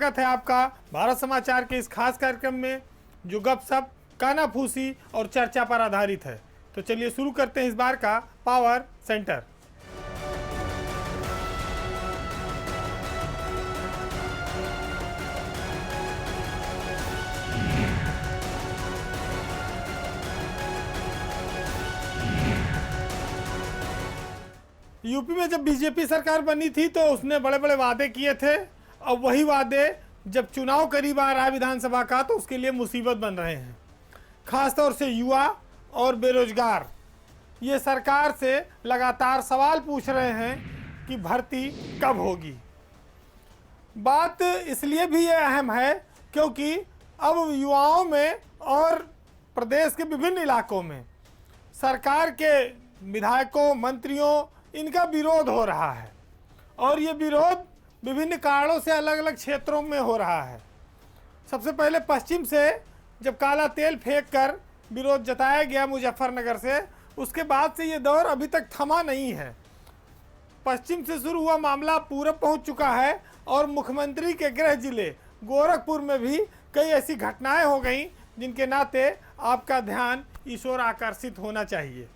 स्वागत है आपका भारत समाचार के इस खास कार्यक्रम में जो गपशप, कानाफूसी और चर्चा पर आधारित है। तो चलिए शुरू करते हैं इस बार का पावर सेंटर। यूपी में जब बीजेपी सरकार बनी थी तो उसने बड़े बड़े वादे किए थे। अब वही वादे जब चुनाव करीब आ रहा है विधानसभा का तो उसके लिए मुसीबत बन रहे हैं। खासतौर से युवा और बेरोजगार ये सरकार से लगातार सवाल पूछ रहे हैं कि भर्ती कब होगी। बात इसलिए भी ये अहम है क्योंकि अब युवाओं में और प्रदेश के विभिन्न इलाकों में सरकार के विधायकों, मंत्रियों इनका विरोध हो रहा है और ये विरोध विभिन्न कारणों से अलग अलग क्षेत्रों में हो रहा है। सबसे पहले पश्चिम से जब काला तेल फेंक कर विरोध जताया गया मुजफ्फरनगर से, उसके बाद से ये दौर अभी तक थमा नहीं है। पश्चिम से शुरू हुआ मामला पूरब पहुंच चुका है और मुख्यमंत्री के गृह जिले गोरखपुर में भी कई ऐसी घटनाएं हो गई जिनके नाते आपका ध्यान इस ओर आकर्षित होना चाहिए।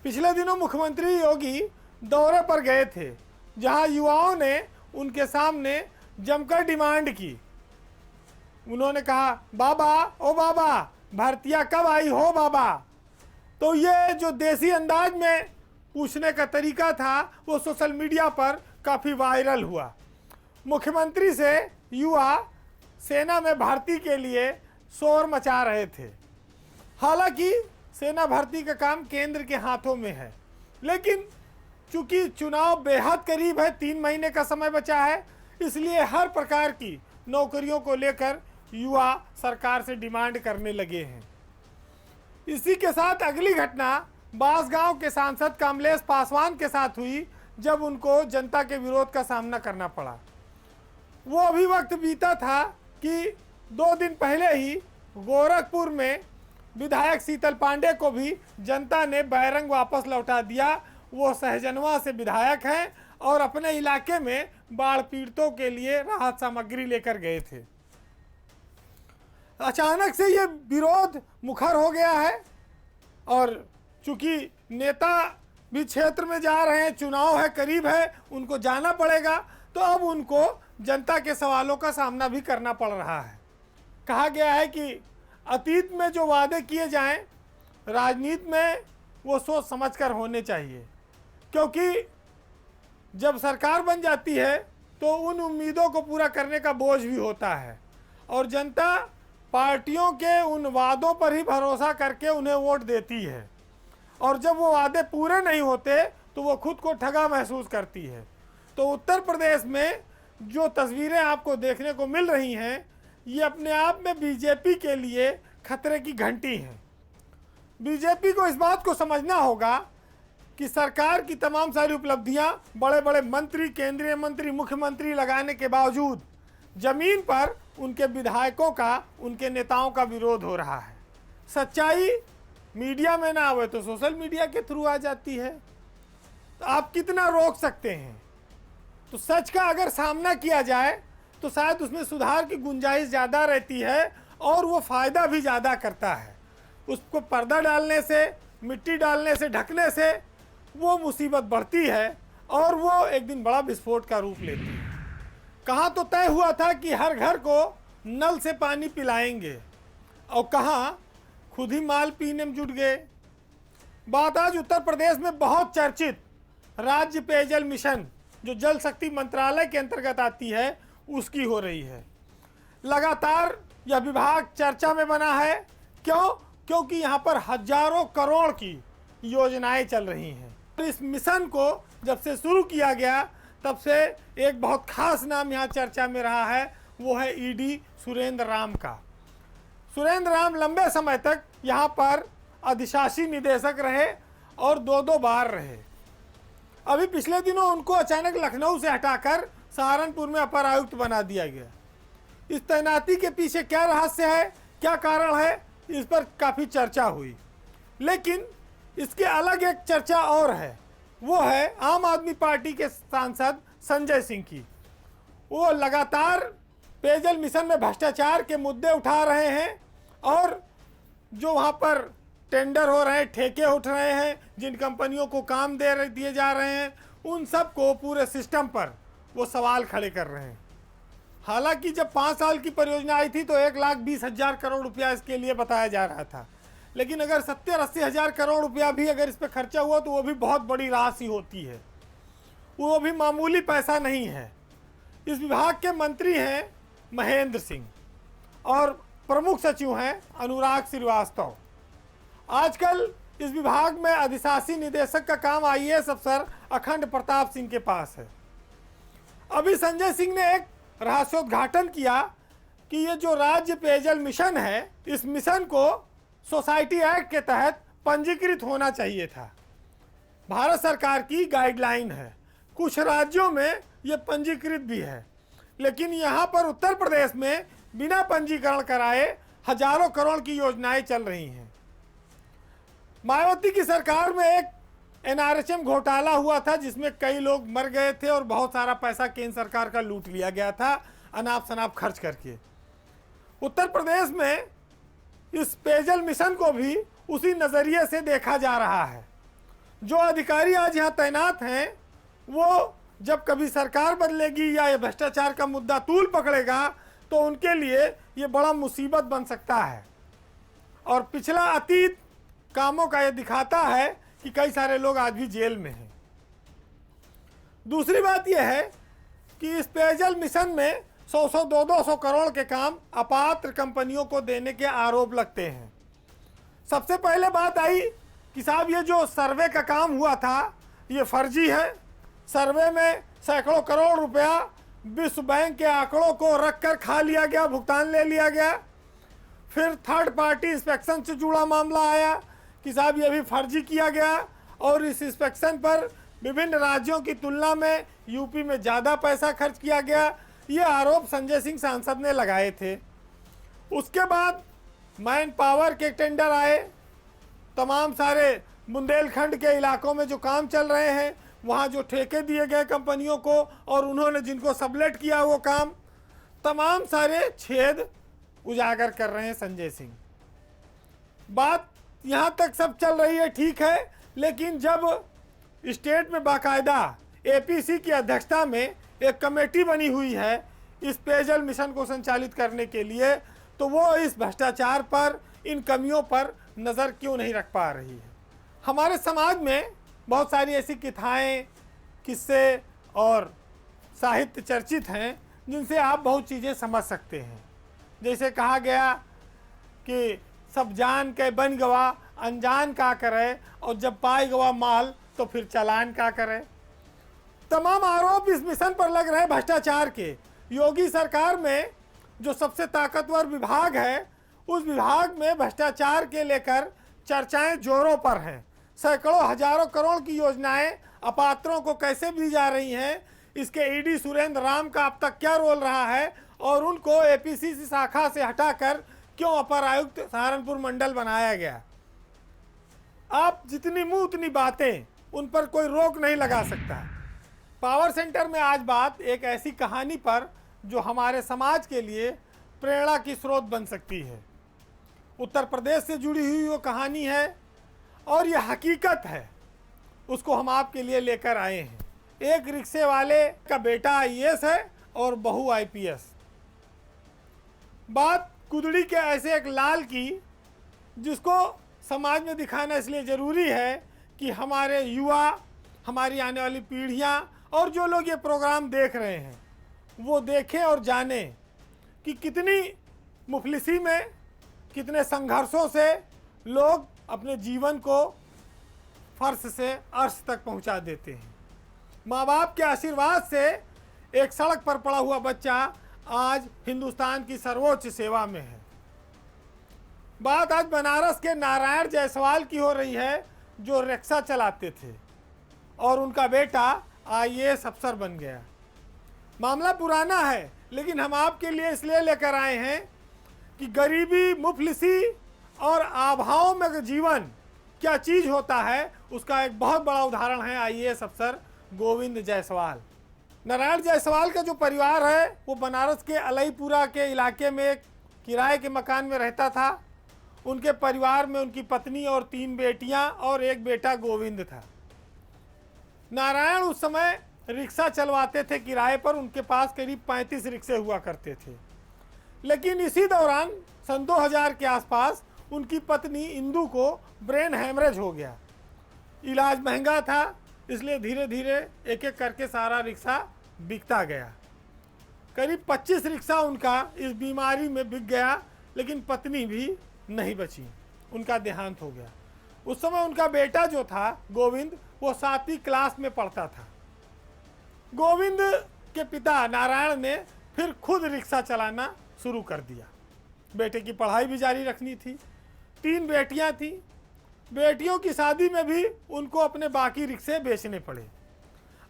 पिछले दिनों मुख्यमंत्री योगी दौरे पर गए थे जहां युवाओं ने उनके सामने जमकर डिमांड की। उन्होंने कहा, बाबा ओ बाबा भर्तियां कब आई हो बाबा। तो ये जो देसी अंदाज में पूछने का तरीका था वो सोशल मीडिया पर काफ़ी वायरल हुआ। मुख्यमंत्री से युवा सेना में भर्ती के लिए शोर मचा रहे थे। हालांकि सेना भर्ती का काम केंद्र के हाथों में है, लेकिन चूंकि चुनाव बेहद करीब है, 3 महीने का समय बचा है, इसलिए हर प्रकार की नौकरियों को लेकर युवा सरकार से डिमांड करने लगे हैं। इसी के साथ अगली घटना बांसगांव के सांसद कमलेश पासवान के साथ हुई जब उनको जनता के विरोध का सामना करना पड़ा। वो अभी वक्त बीता था कि 2 दिन पहले ही गोरखपुर में विधायक शीतल पांडे को भी जनता ने बैरंग वापस लौटा दिया। वो सहजनवा से विधायक हैं और अपने इलाके में बाढ़ पीड़ितों के लिए राहत सामग्री लेकर गए थे। अचानक से ये विरोध मुखर हो गया है और चूंकि नेता भी क्षेत्र में जा रहे हैं, चुनाव है, करीब है, उनको जाना पड़ेगा, तो अब उनको जनता के सवालों का सामना भी करना पड़ रहा है। कहा गया है कि अतीत में जो वादे किए जाएं, राजनीति में वो सोच समझकर होने चाहिए, क्योंकि जब सरकार बन जाती है तो उन उम्मीदों को पूरा करने का बोझ भी होता है और जनता पार्टियों के उन वादों पर ही भरोसा करके उन्हें वोट देती है और जब वो वादे पूरे नहीं होते तो वो खुद को ठगा महसूस करती है। तो उत्तर प्रदेश में जो तस्वीरें आपको देखने को मिल रही हैं ये अपने आप में बीजेपी के लिए खतरे की घंटी है। बीजेपी को इस बात को समझना होगा कि सरकार की तमाम सारी उपलब्धियां, बड़े बड़े मंत्री, केंद्रीय मंत्री, मुख्यमंत्री लगाने के बावजूद जमीन पर उनके विधायकों का, उनके नेताओं का विरोध हो रहा है। सच्चाई मीडिया में ना आवे तो सोशल मीडिया के थ्रू आ जाती है, तो आप कितना रोक सकते हैं। तो सच का अगर सामना किया जाए तो शायद उसमें सुधार की गुंजाइश ज़्यादा रहती है और वो फ़ायदा भी ज़्यादा करता है। उसको पर्दा डालने से, मिट्टी डालने से, ढकने से वो मुसीबत बढ़ती है और वो एक दिन बड़ा विस्फोट का रूप लेती है। कहाँ तो तय हुआ था कि हर घर को नल से पानी पिलाएंगे और कहाँ खुद ही माल पीने में जुट गए। बात आज उत्तर प्रदेश में बहुत चर्चित राज्य पेयजल मिशन जो जल शक्ति मंत्रालय के अंतर्गत आती है उसकी हो रही है। लगातार यह विभाग चर्चा में बना है। क्यों? क्योंकि यहाँ पर हजारों करोड़ की योजनाएं चल रही हैं। इस मिशन को जब से शुरू किया गया तब से एक बहुत खास नाम यहाँ चर्चा में रहा है, वो है ईडी सुरेंद्र राम का। सुरेंद्र राम लंबे समय तक यहाँ पर अधिशासी निदेशक रहे और 2 बार रहे। अभी पिछले दिनों उनको अचानक लखनऊ से हटाकर सहारनपुर में अपर आयुक्त बना दिया गया। इस तैनाती के पीछे क्या रहस्य है, क्या कारण है, इस पर काफ़ी चर्चा हुई। लेकिन इसके अलग एक चर्चा और है, वो है आम आदमी पार्टी के सांसद संजय सिंह की। वो लगातार पेयजल मिशन में भ्रष्टाचार के मुद्दे उठा रहे हैं और जो वहाँ पर टेंडर हो रहे हैं, ठेके उठ रहे हैं, जिन कंपनियों को काम दिए जा रहे हैं, उन सब को पूरे सिस्टम पर वो सवाल खड़े कर रहे हैं। हालांकि जब 5 साल की परियोजना आई थी तो 1,20,000 करोड़ रुपया इसके लिए बताया जा रहा था, लेकिन अगर 70-80 हज़ार करोड़ रुपया भी अगर इस पर खर्चा हुआ तो वो भी बहुत बड़ी राशि होती है, वो भी मामूली पैसा नहीं है। इस विभाग के मंत्री हैं महेंद्र सिंह और प्रमुख सचिव हैं अनुराग श्रीवास्तव। आजकल इस विभाग में अधिशासी निदेशक का काम आईएएस अफसर अखंड प्रताप सिंह के पास है। अभी संजय सिंह ने एक रहस्योद्घाटन किया कि ये जो राज्य पेयजल मिशन है, इस मिशन को सोसाइटी एक्ट के तहत पंजीकृत होना चाहिए था। भारत सरकार की गाइडलाइन है, कुछ राज्यों में ये पंजीकृत भी है, लेकिन यहाँ पर उत्तर प्रदेश में बिना पंजीकरण कराए हजारों करोड़ की योजनाएं चल रही हैं। मायावती की सरकार में एक एनआरएचएम घोटाला हुआ था जिसमें कई लोग मर गए थे और बहुत सारा पैसा केंद्र सरकार का लूट लिया गया था अनाप शनाप खर्च करके। उत्तर प्रदेश में इस पेयजल मिशन को भी उसी नज़रिए से देखा जा रहा है। जो अधिकारी आज यहाँ तैनात हैं वो जब कभी सरकार बदलेगी या ये भ्रष्टाचार का मुद्दा तूल पकड़ेगा तो उनके लिए ये बड़ा मुसीबत बन सकता है। और पिछला अतीत कामों का ये दिखाता है कि कई सारे लोग आज भी जेल में हैं। दूसरी बात यह है कि इस पेयजल मिशन में 100-100, 200-200 करोड़ के काम अपात्र कंपनियों को देने के आरोप लगते हैं। सबसे पहले बात आई कि साहब ये जो सर्वे का काम हुआ था ये फर्जी है। सर्वे में सैकड़ों करोड़ रुपया विश्व बैंक के आंकड़ों को रखकर खा लिया गया, भुगतान ले लिया गया। फिर थर्ड पार्टी इंस्पेक्शन से जुड़ा मामला आया कि साहब ये भी फर्जी किया गया और इस इंस्पेक्शन पर विभिन्न राज्यों की तुलना में यूपी में ज़्यादा पैसा खर्च किया गया। ये आरोप संजय सिंह सांसद ने लगाए थे। उसके बाद मैन पावर के टेंडर आए, तमाम सारे बुंदेलखंड के इलाकों में जो काम चल रहे हैं वहाँ जो ठेके दिए गए कंपनियों को और उन्होंने जिनको सबलेट किया वो काम, तमाम सारे छेद उजागर कर रहे हैं संजय सिंह। बात यहाँ तक सब चल रही है, ठीक है, लेकिन जब स्टेट में बाकायदा एपीसी की अध्यक्षता में एक कमेटी बनी हुई है इस पेयजल मिशन को संचालित करने के लिए, तो वो इस भ्रष्टाचार पर, इन कमियों पर नज़र क्यों नहीं रख पा रही है। हमारे समाज में बहुत सारी ऐसी कथाएं, किस्से और साहित्य चर्चित हैं जिनसे आप बहुत चीज़ें समझ सकते हैं। जैसे कहा गया कि सब जान के बन गवा, अनजान का करे, और जब पाए गवा माल तो फिर चालान का करे। तमाम आरोप इस मिशन पर लग रहे भ्रष्टाचार के। योगी सरकार में जो सबसे ताकतवर विभाग है उस विभाग में भ्रष्टाचार के लेकर चर्चाएं जोरों पर हैं। सैकड़ों हजारों करोड़ की योजनाएं अपात्रों को कैसे दी जा रही हैं, इसके ईडी सुरेंद्र राम का अब तक क्या रोल रहा है और उनको एपीसीसी शाखा से हटाकर क्यों अपर आयुक्त सहारनपुर मंडल बनाया गया। आप जितनी मुंह उतनी बातें, उन पर कोई रोक नहीं लगा सकता। पावर सेंटर में आज बात एक ऐसी कहानी पर जो हमारे समाज के लिए प्रेरणा की स्रोत बन सकती है। उत्तर प्रदेश से जुड़ी हुई वो कहानी है और ये हकीकत है, उसको हम आपके लिए लेकर आए हैं। एक रिक्शे वाले का बेटा आईएएस है और बहू आईपीएस। बात कुदड़ी के ऐसे एक लाल की जिसको समाज में दिखाना इसलिए ज़रूरी है कि हमारे युवा, हमारी आने वाली पीढ़ियाँ और जो लोग ये प्रोग्राम देख रहे हैं वो देखें और जानें कि कितनी मुफलिसी में, कितने संघर्षों से लोग अपने जीवन को फर्श से अर्श तक पहुंचा देते हैं। माँ बाप के आशीर्वाद से एक सड़क पर पड़ा हुआ बच्चा आज हिंदुस्तान की सर्वोच्च सेवा में है। बात आज बनारस के नारायण जायसवाल की हो रही है जो रिक्शा चलाते थे और उनका बेटा आईएएस अफसर बन गया। मामला पुराना है लेकिन हम आपके लिए इसलिए लेकर आए हैं कि गरीबी, मुफलिसी और अभाव में जीवन क्या चीज़ होता है उसका एक बहुत बड़ा उदाहरण है आईएएस अफसर गोविंद जायसवाल। नारायण जायसवाल का जो परिवार है वो बनारस के अलईपुरा के इलाके में एक किराए के मकान में रहता था। उनके परिवार में उनकी पत्नी और 3 बेटियां और एक बेटा गोविंद था। नारायण उस समय रिक्शा चलवाते थे किराए पर, उनके पास करीब 35 रिक्शे हुआ करते थे। लेकिन इसी दौरान सन 2000 के आसपास उनकी पत्नी इंदू को ब्रेन हैमरेज हो गया। इलाज महंगा था, इसलिए धीरे धीरे एक एक करके सारा रिक्शा बिकता गया। करीब 25 रिक्शा उनका इस बीमारी में बिक गया, लेकिन पत्नी भी नहीं बची, उनका देहांत हो गया। उस समय उनका बेटा जो था गोविंद, वो 7वीं क्लास में पढ़ता था। गोविंद के पिता नारायण ने फिर खुद रिक्शा चलाना शुरू कर दिया। बेटे की पढ़ाई भी जारी रखनी थी। 3 बेटियां थी। बेटियों की शादी में भी उनको अपने बाकी रिक्शे बेचने पड़े।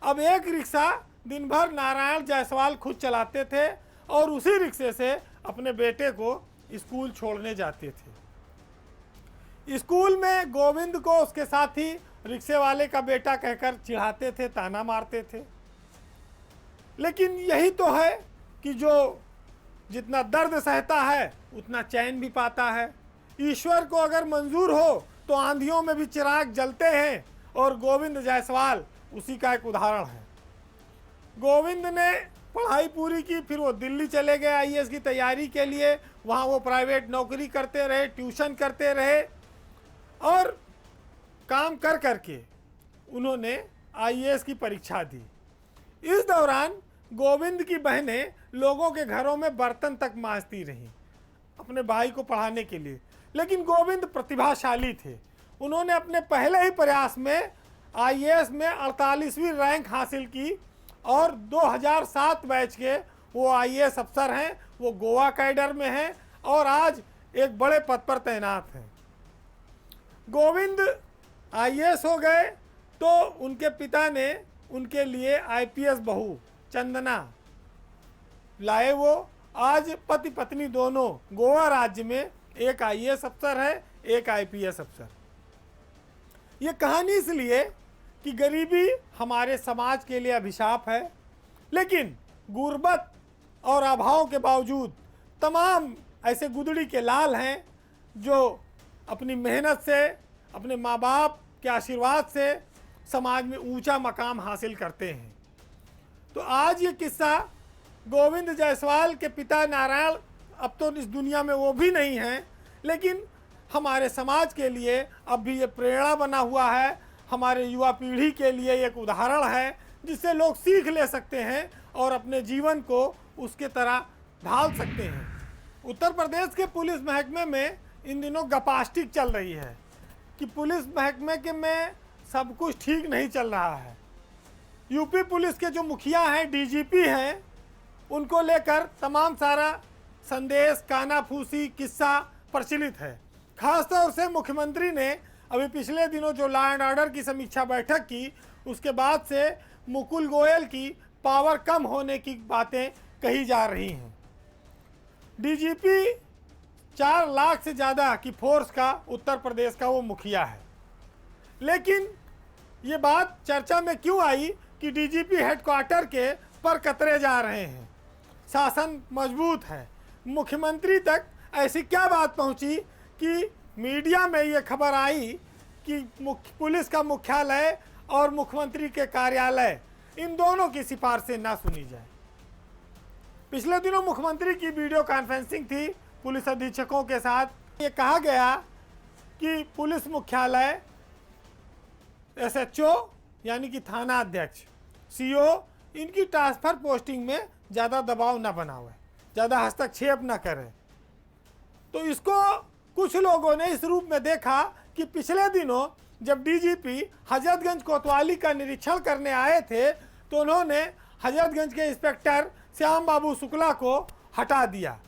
अब एक रिक्शा दिन भर नारायण जायसवाल खुद चलाते थे और उसी रिक्शे से अपने बेटे को स्कूल छोड़ने जाते थे। स्कूल में गोविंद को उसके साथी रिक्शे वाले का बेटा कहकर चिढ़ाते थे, ताना मारते थे। लेकिन यही तो है कि जो जितना दर्द सहता है उतना चैन भी पाता है। ईश्वर को अगर मंजूर हो तो आंधियों में भी चिराग जलते हैं, और गोविंद जायसवाल उसी का एक उदाहरण है। गोविंद ने पढ़ाई पूरी की, फिर वो दिल्ली चले गए आईएएस की तैयारी के लिए। वहाँ वो प्राइवेट नौकरी करते रहे, ट्यूशन करते रहे, और काम कर करके उन्होंने आईएएस की परीक्षा दी। इस दौरान गोविंद की बहनें लोगों के घरों में बर्तन तक मांजती रहीं अपने भाई को पढ़ाने के लिए। लेकिन गोविंद प्रतिभाशाली थे। उन्होंने अपने पहले ही प्रयास में आईएएस में 48वीं रैंक हासिल की और 2007 बैच के वो आईएएस अफसर हैं। वो गोवा कैडर में हैं और आज एक बड़े पद पर तैनात हैं। गोविंद आईएएस हो गए तो उनके पिता ने उनके लिए आईपीएस बहू चंदना लाए। वो आज पति पत्नी दोनों गोवा राज्य में, एक आईएएस अफसर है, एक आईपीएस अफसर। ये कहानी इसलिए कि गरीबी हमारे समाज के लिए अभिशाप है, लेकिन गुर्बत और अभाव के बावजूद तमाम ऐसे गुदड़ी के लाल हैं जो अपनी मेहनत से, अपने माँ बाप के आशीर्वाद से समाज में ऊंचा मकाम हासिल करते हैं। तो आज ये किस्सा गोविंद जायसवाल के पिता नारायण अब तो इस दुनिया में वो भी नहीं हैं, लेकिन हमारे समाज के लिए अब भी ये प्रेरणा बना हुआ है। हमारे युवा पीढ़ी के लिए एक उदाहरण है जिससे लोग सीख ले सकते हैं और अपने जीवन को उसके तरह ढाल सकते हैं। उत्तर प्रदेश के पुलिस महकमे में इन दिनों गपास्टिक चल रही है कि पुलिस महकमे के में सब कुछ ठीक नहीं चल रहा है। यूपी पुलिस के जो मुखिया हैं, डीजीपी हैं, उनको लेकर तमाम सारा संदेश, कानाफूसी किस्सा प्रचलित है। खासतौर से मुख्यमंत्री ने अभी पिछले दिनों जो लॉ एंड ऑर्डर की समीक्षा बैठक की, उसके बाद से मुकुल गोयल की पावर कम होने की बातें कही जा रही हैं। डीजीपी 4 लाख से ज़्यादा की फोर्स का उत्तर प्रदेश का वो मुखिया है। लेकिन ये बात चर्चा में क्यों आई कि डीजीपी हेडक्वार्टर के पर कतरे जा रहे हैं, शासन मजबूत है। मुख्यमंत्री तक ऐसी क्या बात पहुंची कि मीडिया में ये खबर आई कि पुलिस का मुख्यालय और मुख्यमंत्री के कार्यालय, इन दोनों की सिफारिशें ना सुनी जाए। पिछले दिनों मुख्यमंत्री की वीडियो कॉन्फ्रेंसिंग थी पुलिस अधीक्षकों के साथ। ये कहा गया कि पुलिस मुख्यालय, एसएचओ यानी कि थाना अध्यक्ष, सीओ, इनकी ट्रांसफ़र पोस्टिंग में ज़्यादा दबाव ना बनावे, ज़्यादा हस्तक्षेप ना करें। तो इसको कुछ लोगों ने इस रूप में देखा कि पिछले दिनों जब डीजीपी हजरतगंज कोतवाली का निरीक्षण करने आए थे तो उन्होंने हजरतगंज के इंस्पेक्टर श्याम बाबू शुक्ला को हटा दिया।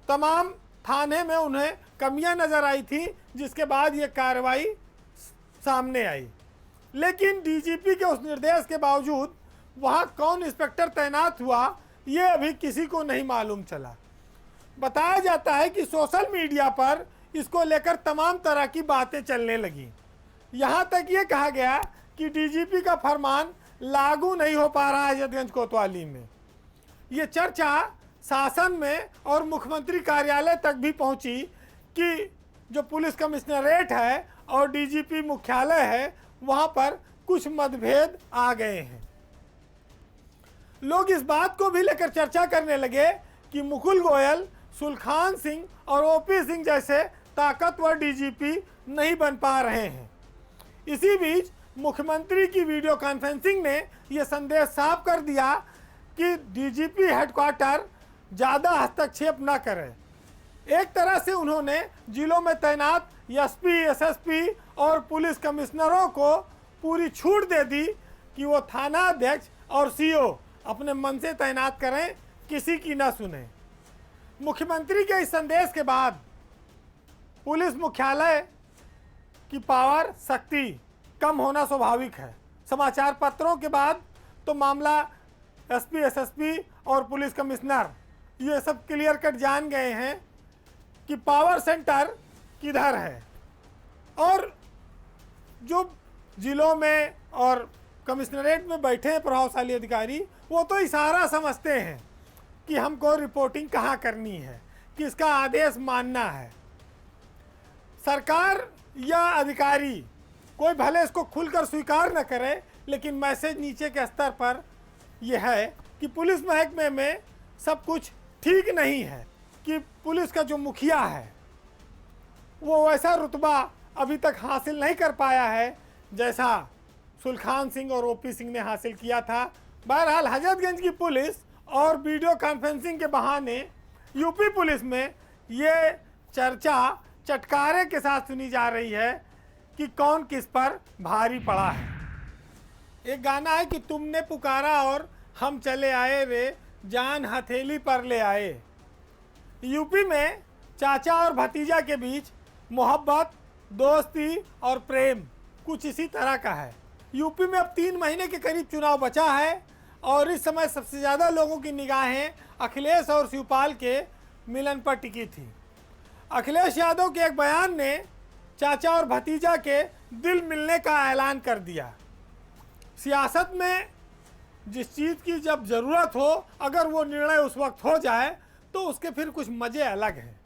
तमाम थाने में उन्हें कमियां नज़र आई थी, जिसके बाद ये कार्रवाई सामने आई। लेकिन डीजीपी के उस निर्देश के बावजूद वहाँ कौन इंस्पेक्टर तैनात हुआ, ये अभी किसी को नहीं मालूम चला। बताया जाता है कि सोशल मीडिया पर इसको लेकर तमाम तरह की बातें चलने लगी। यहाँ तक ये कहा गया कि डीजीपी का फरमान लागू नहीं हो पा रहा है हजरतगंज कोतवाली में। ये चर्चा शासन में और मुख्यमंत्री कार्यालय तक भी पहुंची कि जो पुलिस कमिश्नरेट है और डीजीपी मुख्यालय है वहां पर कुछ मतभेद आ गए हैं। लोग इस बात को भी लेकर चर्चा करने लगे कि मुकुल गोयल, सुलखान सिंह और ओपी सिंह जैसे ताकतवर डीजीपी नहीं बन पा रहे हैं। इसी बीच मुख्यमंत्री की वीडियो कॉन्फ्रेंसिंग ने यह संदेश साफ कर दिया कि डीजीपी हेडक्वार्टर ज़्यादा हस्तक्षेप न करें। एक तरह से उन्होंने जिलों में तैनात एसपी, एसएसपी और पुलिस कमिश्नरों को पूरी छूट दे दी कि वो थाना अध्यक्ष और सीओ अपने मन से तैनात करें, किसी की ना सुने। मुख्यमंत्री के इस संदेश के बाद पुलिस मुख्यालय की पावर शक्ति कम होना स्वाभाविक है। समाचार पत्रों के बाद तो मामला एसपी, एसएसपी और पुलिस कमिश्नर ये सब क्लियर कट जान गए हैं कि पावर सेंटर किधर है, और जो जिलों में और कमिश्नरेट में बैठे हैं प्रभावशाली अधिकारी, वो तो इशारा समझते हैं कि हमको रिपोर्टिंग कहाँ करनी है, किसका आदेश मानना है। सरकार या अधिकारी कोई भले इसको खुलकर स्वीकार न करे, लेकिन मैसेज नीचे के स्तर पर यह है कि पुलिस महकमे में सब कुछ ठीक नहीं है, कि पुलिस का जो मुखिया है वो वैसा रुतबा अभी तक हासिल नहीं कर पाया है जैसा सुलखान सिंह और ओपी सिंह ने हासिल किया था। बहरहाल हजरतगंज की पुलिस और वीडियो कॉन्फ्रेंसिंग के बहाने यूपी पुलिस में ये चर्चा चटकारे के साथ सुनी जा रही है कि कौन किस पर भारी पड़ा है। एक गाना है कि तुमने पुकारा और हम चले आए रे, जान हथेली पर ले आए। यूपी में चाचा और भतीजा के बीच मोहब्बत, दोस्ती और प्रेम कुछ इसी तरह का है। यूपी में अब 3 महीने के करीब चुनाव बचा है और इस समय सबसे ज़्यादा लोगों की निगाहें अखिलेश और शिवपाल के मिलन पर टिकी थी। अखिलेश यादव के एक बयान ने चाचा और भतीजा के दिल मिलने का ऐलान कर दिया। सियासत में जिस चीज़ की जब ज़रूरत हो, अगर वो निर्णय उस वक्त हो जाए तो उसके फिर कुछ मज़े अलग हैं।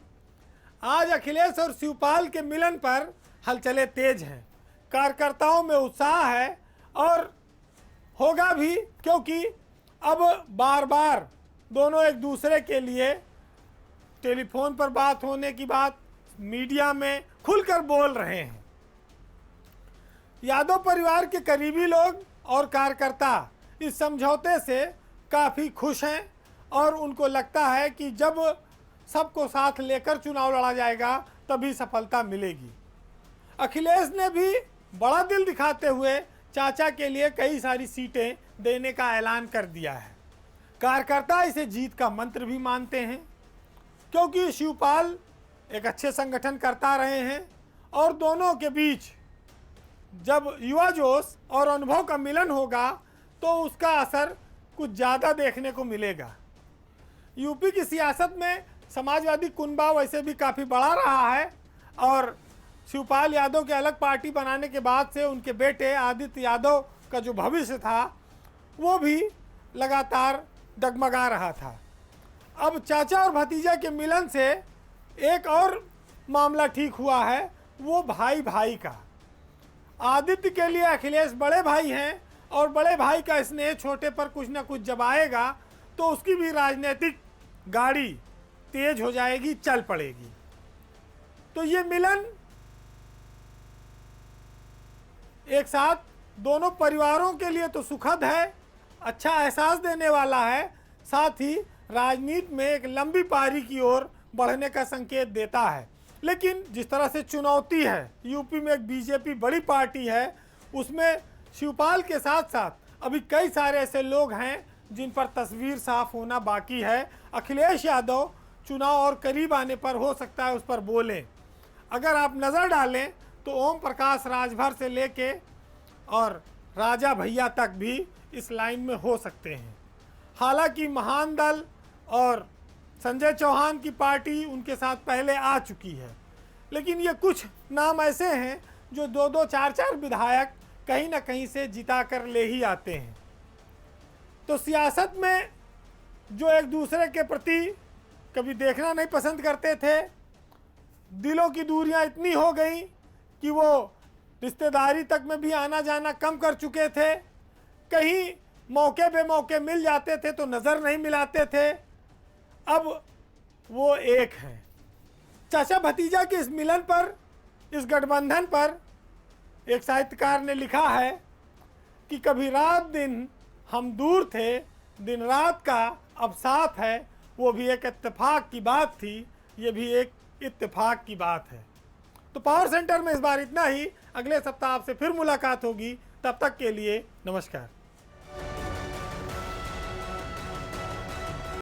आज अखिलेश और शिवपाल के मिलन पर हलचलें तेज हैं, कार्यकर्ताओं में उत्साह है और होगा भी, क्योंकि अब बार बार दोनों एक दूसरे के लिए टेलीफोन पर बात होने की बात मीडिया में खुलकर बोल रहे हैं। यादव परिवार के करीबी लोग और कार्यकर्ता इस समझौते से काफ़ी खुश हैं और उनको लगता है कि जब सबको साथ लेकर चुनाव लड़ा जाएगा तभी सफलता मिलेगी। अखिलेश ने भी बड़ा दिल दिखाते हुए चाचा के लिए कई सारी सीटें देने का ऐलान कर दिया है। कार्यकर्ता इसे जीत का मंत्र भी मानते हैं, क्योंकि शिवपाल एक अच्छे संगठन करता रहे हैं और दोनों के बीच जब युवा जोश और अनुभव का मिलन होगा तो उसका असर कुछ ज़्यादा देखने को मिलेगा। यूपी की सियासत में समाजवादी कुनबा वैसे भी काफ़ी बढ़ा रहा है और शिवपाल यादव के अलग पार्टी बनाने के बाद से उनके बेटे आदित्य यादव का जो भविष्य था वो भी लगातार डगमगा रहा था। अब चाचा और भतीजा के मिलन से एक और मामला ठीक हुआ है, वो भाई भाई का। आदित्य के लिए अखिलेश बड़े भाई हैं और बड़े भाई का स्नेह छोटे पर कुछ ना कुछ जब आएगा तो उसकी भी राजनीतिक गाड़ी तेज हो जाएगी, चल पड़ेगी। तो ये मिलन एक साथ दोनों परिवारों के लिए तो सुखद है, अच्छा एहसास देने वाला है, साथ ही राजनीति में एक लंबी पारी की ओर बढ़ने का संकेत देता है। लेकिन जिस तरह से चुनौती है, यूपी में एक बीजेपी बड़ी पार्टी है, उसमें शिवपाल के साथ साथ अभी कई सारे ऐसे लोग हैं जिन पर तस्वीर साफ होना बाकी है। अखिलेश यादव चुनाव और करीब आने पर हो सकता है उस पर बोलें। अगर आप नज़र डालें तो ओम प्रकाश राजभर से लेके और राजा भैया तक भी इस लाइन में हो सकते हैं। हालांकि महान दल और संजय चौहान की पार्टी उनके साथ पहले आ चुकी है, लेकिन ये कुछ नाम ऐसे हैं जो 2-2, 4-4 विधायक कहीं ना कहीं से जिता कर ले ही आते हैं। तो सियासत में जो एक दूसरे के प्रति कभी देखना नहीं पसंद करते थे, दिलों की दूरियां इतनी हो गई कि वो रिश्तेदारी तक में भी आना जाना कम कर चुके थे। कहीं मौके पे मौके मिल जाते थे तो नज़र नहीं मिलाते थे। अब वो एक हैं। चाचा भतीजा के इस मिलन पर, इस गठबंधन पर एक साहित्यकार ने लिखा है कि कभी रात दिन हम दूर थे, दिन रात का अब साथ है। वो भी एक इत्तेफाक की बात थी, ये भी एक इत्तेफाक की बात है। तो पावर सेंटर में इस बार इतना ही। अगले सप्ताह आपसे फिर मुलाकात होगी। तब तक के लिए नमस्कार।